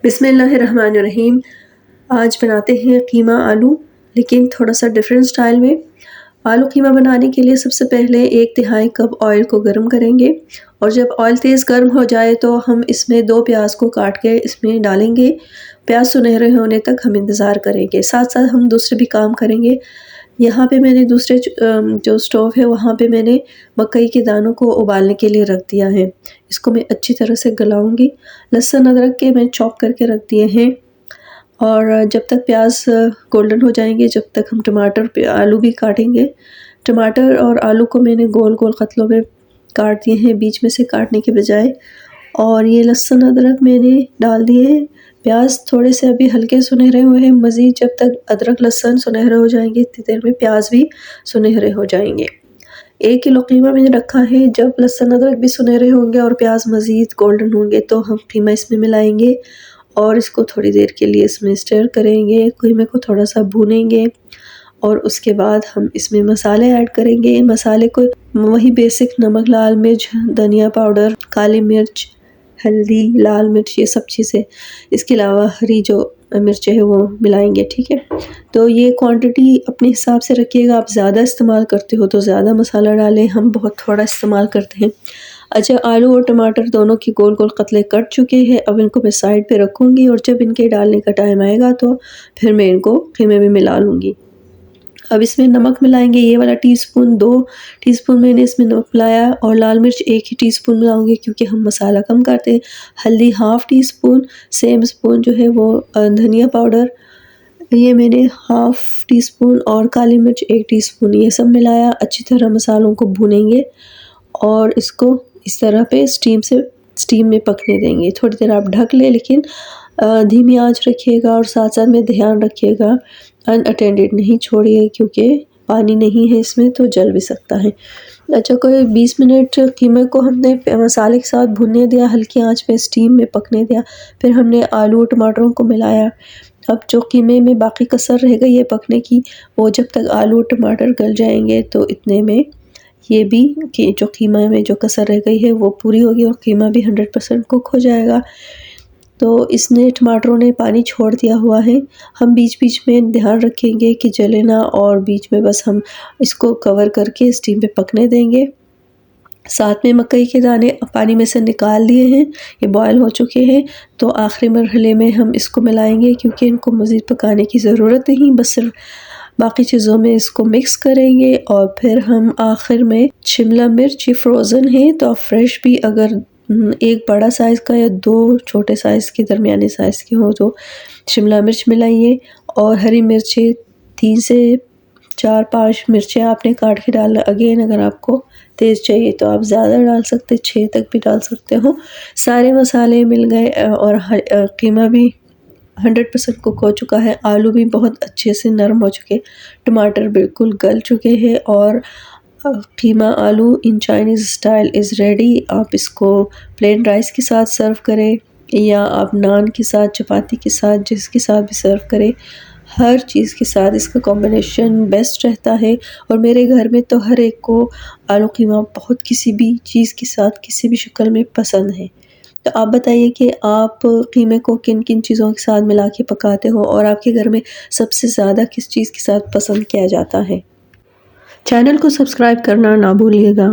बिस्मिल्लाहिर्रहमानिर्रहीम। आज बनाते हैं कीमा आलू, लेकिन थोड़ा सा डिफरेंट स्टाइल में। आलू कीमा बनाने के लिए सबसे पहले 1/3 कप ऑयल को गर्म करेंगे और जब ऑयल तेज़ गर्म हो जाए तो हम इसमें 2 प्याज को काट के इसमें डालेंगे। प्याज सुनहरे होने तक हम इंतज़ार करेंगे, साथ साथ हम दूसरे भी काम करेंगे। यहाँ पे मैंने दूसरे जो स्टोव है वहाँ पे मैंने मकई के दानों को उबालने के लिए रख दिया है। इसको मैं अच्छी तरह से गलाऊंगी। लहसुन अदरक के मैं चॉप करके रख दिए हैं और जब तक प्याज गोल्डन हो जाएंगे जब तक हम टमाटर आलू भी काटेंगे। टमाटर और आलू को मैंने गोल गोल कतलों में काट दिए हैं, बीच में से काटने के बजाय। और ये लहसुन अदरक मैंने डाल दिए हैं। प्याज थोड़े से अभी हल्के सुनहरे हुए हैं। मज़ीद जब तक अदरक लहसुन सुनहरे हो जाएंगे इतनी देर में प्याज भी सुनहरे हो जाएंगे। 1 किलो कीमा मैंने रखा है। जब लहसुन अदरक भी सुनहरे होंगे और प्याज मज़ीद गोल्डन होंगे तो हम कीमा इसमें मिलाएंगे और इसको थोड़ी देर के लिए इसमें स्टर करेंगे। कीमे को थोड़ा सा भूनेंगे और उसके बाद हम इसमें मसाले ऐड करेंगे। मसाले को वही बेसिक नमक, लाल मिर्च, धनिया पाउडर, काली मिर्च, हल्दी, लाल मिर्च, ये सब चीज़ें। इसके अलावा हरी जो मिर्चें हैं वो मिलाएंगे, ठीक है। तो ये क्वांटिटी अपने हिसाब से रखिएगा। आप ज़्यादा इस्तेमाल करते हो तो ज़्यादा मसाला डालें, हम बहुत थोड़ा इस्तेमाल करते हैं। अच्छा, आलू और टमाटर दोनों की गोल गोल कतले कट चुके हैं। अब इनको मैं साइड पे रखूँगी और जब इनके डालने का टाइम आएगा तो फिर मैं इनको कीमे में मिला लूँगी। अब इसमें नमक मिलाएंगे। ये वाला टीस्पून 2 टीस्पून मैंने इसमें नमक मिलाया और लाल मिर्च 1 ही टीस्पून मिलाऊंगी क्योंकि हम मसाला कम करते हैं। हल्दी ½ टीस्पून, सेम स्पून जो है वो धनिया पाउडर ये मैंने ½ टीस्पून और काली मिर्च 1 टीस्पून, ये सब मिलाया। अच्छी तरह मसालों को भूनेंगे और इसको इस तरह पे स्टीम में पकने देंगे। थोड़ी देर आप ढक ले, लेकिन धीमी आंच रखिएगा और साथ साथ में ध्यान रखिएगा अनअटेंडेड नहीं छोड़िए क्योंकि पानी नहीं है इसमें तो जल भी सकता है। अच्छा, कोई 20 मिनट कीमे को हमने मसाले के साथ भुनने दिया, हल्की आंच पे स्टीम में पकने दिया। फिर हमने आलू और टमाटरों को मिलाया। अब जो कीमे में बाकी कसर रह गई है पकने की, वो जब तक आलू और टमाटर गल जाएंगे तो इतने में ये भी कि जो कीमा में जो कसर रह गई है वो पूरी होगी और कीमा भी 100% कुक हो जाएगा। तो इसने टमाटरों ने पानी छोड़ दिया हुआ है। हम बीच बीच में ध्यान रखेंगे कि जले ना और बीच में बस हम इसको कवर करके स्टीम पे पकने देंगे। साथ में मकई के दाने पानी में से निकाल लिए हैं, ये बॉयल हो चुके हैं। तो आखिरी मरहले में हम इसको मिलाएंगे क्योंकि इनको मज़ीद पकाने की ज़रूरत नहीं, बस सिर्फ बाकी चीज़ों में इसको मिक्स करेंगे। और फिर हम आखिर में शिमला मिर्च, ये फ्रोज़न है तो आप फ्रेश भी अगर 1 बड़ा साइज़ का या 2 छोटे साइज़ के दरमियाने साइज़ के हो तो शिमला मिर्च मिलाइए। और हरी मिर्चें 3 से 4-5 मिर्चें आपने काट के डालना। अगेन अगर आपको तेज़ चाहिए तो आप ज़्यादा डाल सकते, 6 तक भी डाल सकते हो। सारे मसाले मिल गए और कीमा भी 100% कुक हो चुका है। आलू भी बहुत अच्छे से नरम हो चुके, टमाटर बिल्कुल गल चुके हैं और कीमा आलू इन चाइनीज़ स्टाइल इज़ रेडी। आप इसको प्लेन राइस के साथ सर्व करें या आप नान के साथ, चपाती के साथ, जिसके साथ भी सर्व करें, हर चीज़ के साथ इसका कॉम्बिनेशन बेस्ट रहता है। और मेरे घर में तो हर एक को आलू कीमा बहुत किसी भी चीज़ के साथ, किसी भी शक्ल में पसंद है। तो आप बताइए कि आप कीमे को किन किन चीज़ों के साथ मिला के पकाते हो और आपके घर में सबसे ज़्यादा किस चीज़ के साथ पसंद किया जाता है। चैनल को सब्सक्राइब करना ना भूलिएगा।